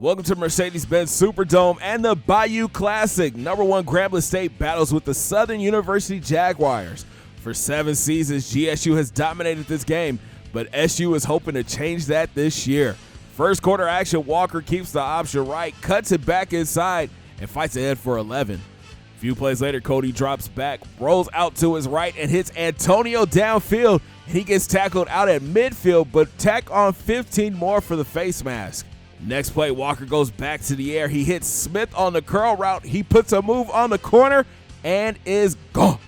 Welcome to Mercedes-Benz Superdome and the Bayou Classic. Number 1 Grambling State battles with the Southern University Jaguars. For 7 seasons, GSU has dominated this game, but SU is hoping to change that this year. First quarter action, Walker keeps the option right, cuts it back inside, and fights ahead for 11. A few plays later, Cody drops back, rolls out to his right, and hits Antonio downfield, and he gets tackled out at midfield, but tack on 15 more for the face mask. Next play, Walker goes back to the air. He hits Smith on the curl route. He puts a move on the corner and is gone.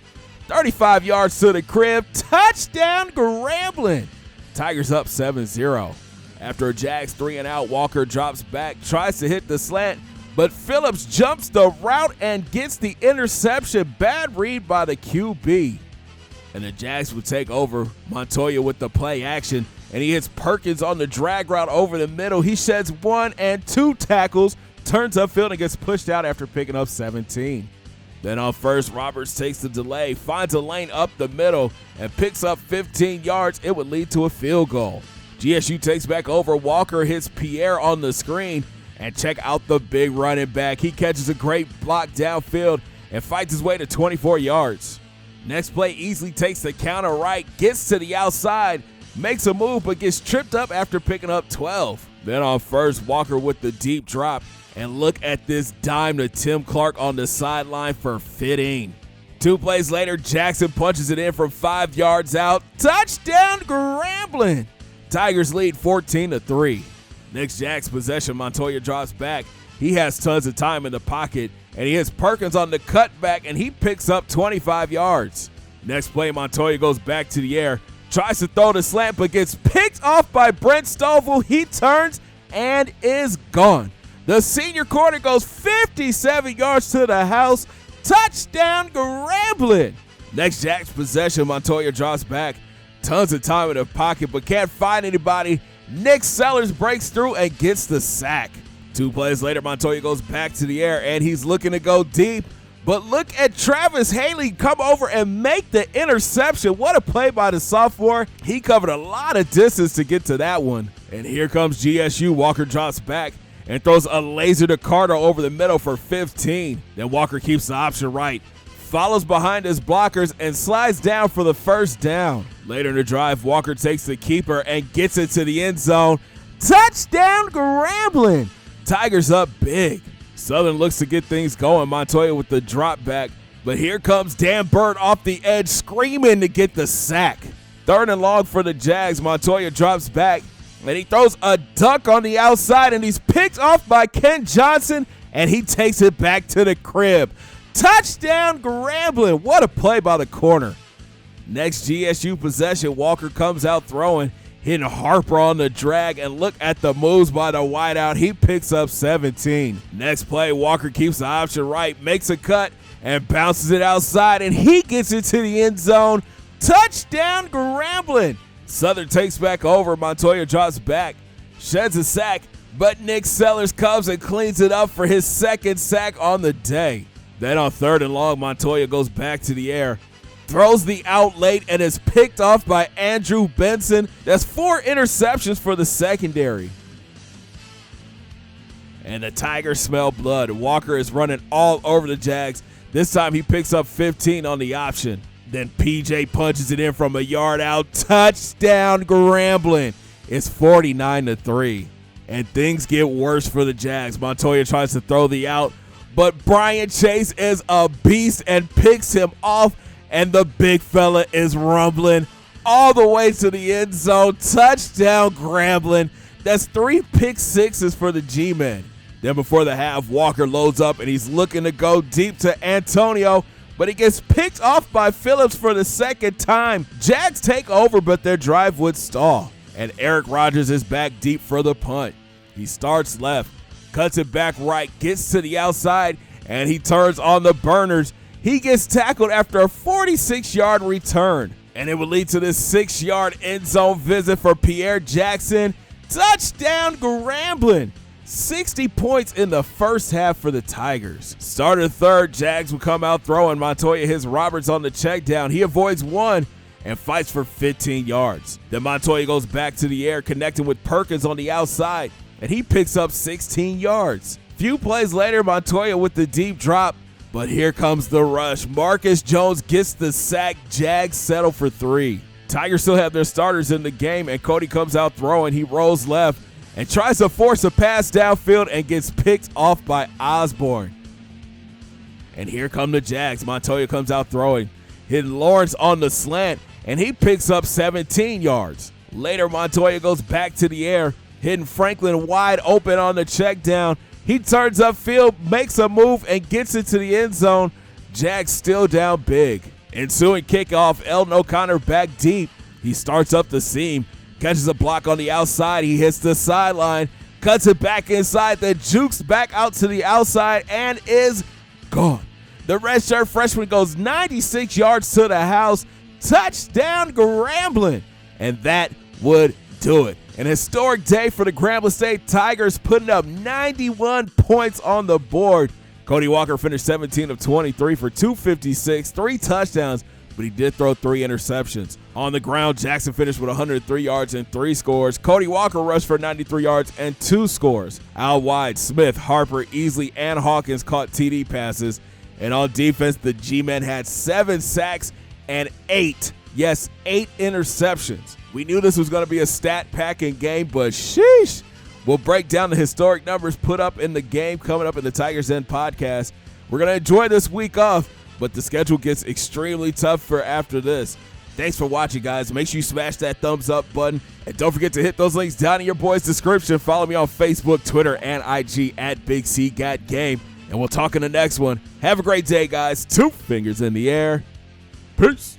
35 yards to the crib. Touchdown, Grambling. Tigers up 7-0. After a Jags 3-and-out, Walker drops back, tries to hit the slant, but Phillips jumps the route and gets the interception. Bad read by the QB. And the Jags would take over. Montoya with the play action, and he hits Perkins on the drag route over the middle. He sheds 1 and 2 tackles, turns upfield, and gets pushed out after picking up 17. Then on first, Roberts takes the delay, finds a lane up the middle, and picks up 15 yards. It would lead to a field goal. GSU takes back over. Walker hits Pierre on the screen, and check out the big running back. He catches a great block downfield and fights his way to 24 yards. Next play, easily takes the counter right, gets to the outside, makes a move, but gets tripped up after picking up 12. Then on first, Walker with the deep drop, and look at this dime to Tim Clark on the sideline for 15. 2 plays later, Jackson punches it in from 5 yards out. Touchdown, Grambling. Tigers lead 14-3. Next Jags possession, Montoya drops back. He has tons of time in the pocket, and he hits Perkins on the cutback, and he picks up 25 yards. Next play, Montoya goes back to the air, tries to throw the slant, but gets picked off by Brent Stovall. He turns and is gone. The senior corner goes 57 yards to the house. Touchdown, Grambling. Next Jags possession, Montoya drops back. Tons of time in the pocket, but can't find anybody. Nick Sellers breaks through and gets the sack. 2 plays later, Montoya goes back to the air, and he's looking to go deep. But look at Travis Haley come over and make the interception. What a play by the sophomore. He covered a lot of distance to get to that one. And here comes GSU. Walker drops back and throws a laser to Carter over the middle for 15. Then Walker keeps the option right, follows behind his blockers, and slides down for the first down. Later in the drive, Walker takes the keeper and gets it to the end zone. Touchdown, Grambling. Tigers up big. Southern looks to get things going. Montoya with the drop back, but here comes Dan Bird off the edge screaming to get the sack. 3rd and long for the Jags. Montoya drops back, and he throws a duck on the outside, and he's picked off by Ken Johnson, and he takes it back to the crib. Touchdown, Grambling. What a play by the corner. Next GSU possession, Walker comes out throwing, hitting Harper on the drag, and look at the moves by the wideout. He picks up 17. Next play, Walker keeps the option right, makes a cut, and bounces it outside, and he gets it to the end zone. Touchdown, Grambling. Southern takes back over. Montoya drops back, sheds a sack, but Nick Sellers comes and cleans it up for his 2nd sack on the day. Then on 3rd and long, Montoya goes back to the air, throws the out late, and is picked off by Andrew Benson. That's 4 interceptions for the secondary. And the Tigers smell blood. Walker is running all over the Jags. This time he picks up 15 on the option. Then PJ punches it in from a yard out. Touchdown, Grambling. It's 49-3. And things get worse for the Jags. Montoya tries to throw the out, but Brian Chase is a beast and picks him off. And the big fella is rumbling all the way to the end zone. Touchdown, Grambling. That's 3 pick sixes for the G-men. Then before the half, Walker loads up, and he's looking to go deep to Antonio, but he gets picked off by Phillips for the 2nd time. Jags take over, but their drive would stall. And Eric Rogers is back deep for the punt. He starts left, cuts it back right, gets to the outside, and he turns on the burners. He gets tackled after a 46-yard return, and it would lead to this 6-yard end zone visit for Pierre Jackson. Touchdown, Grambling. 60 points in the first half for the Tigers. Started 3rd, Jags will come out throwing. Montoya hits Roberts on the check down. He avoids 1 and fights for 15 yards. Then Montoya goes back to the air, connecting with Perkins on the outside, and he picks up 16 yards. Few plays later, Montoya with the deep drop, but here comes the rush. Marcus Jones gets the sack. Jags settle for 3. Tigers still have their starters in the game, and Cody comes out throwing. He rolls left and tries to force a pass downfield and gets picked off by Osborne. And here come the Jags. Montoya comes out throwing, hitting Lawrence on the slant, and he picks up 17 yards. Later, Montoya goes back to the air, hitting Franklin wide open on the check down. He turns upfield, makes a move, and gets into the end zone. Jags still down big. Ensuing kickoff, Eldon O'Connor back deep. He starts up the seam, catches a block on the outside. He hits the sideline, cuts it back inside, then jukes back out to the outside and is gone. The redshirt freshman goes 96 yards to the house. Touchdown, Grambling. And that would do it. An historic day for the Grambling State Tigers, putting up 91 points on the board. Cody Walker finished 17 of 23 for 256, 3 touchdowns, but he did throw 3 interceptions. On the ground, Jackson finished with 103 yards and 3 scores. Cody Walker rushed for 93 yards and 2 scores. Out wide, Smith, Harper, Easley, and Hawkins caught TD passes. And on defense, the G-men had 7 sacks and 8 interceptions. We knew this was going to be a stat-packing game, but sheesh. We'll break down the historic numbers put up in the game coming up in the Tigers Den podcast. We're going to enjoy this week off, but the schedule gets extremely tough for after this. Thanks for watching, guys. Make sure you smash that thumbs up button, and don't forget to hit those links down in your boy's description. Follow me on Facebook, Twitter, and IG at Big C Got Game, and we'll talk in the next one. Have a great day, guys. 2 fingers in the air. Peace.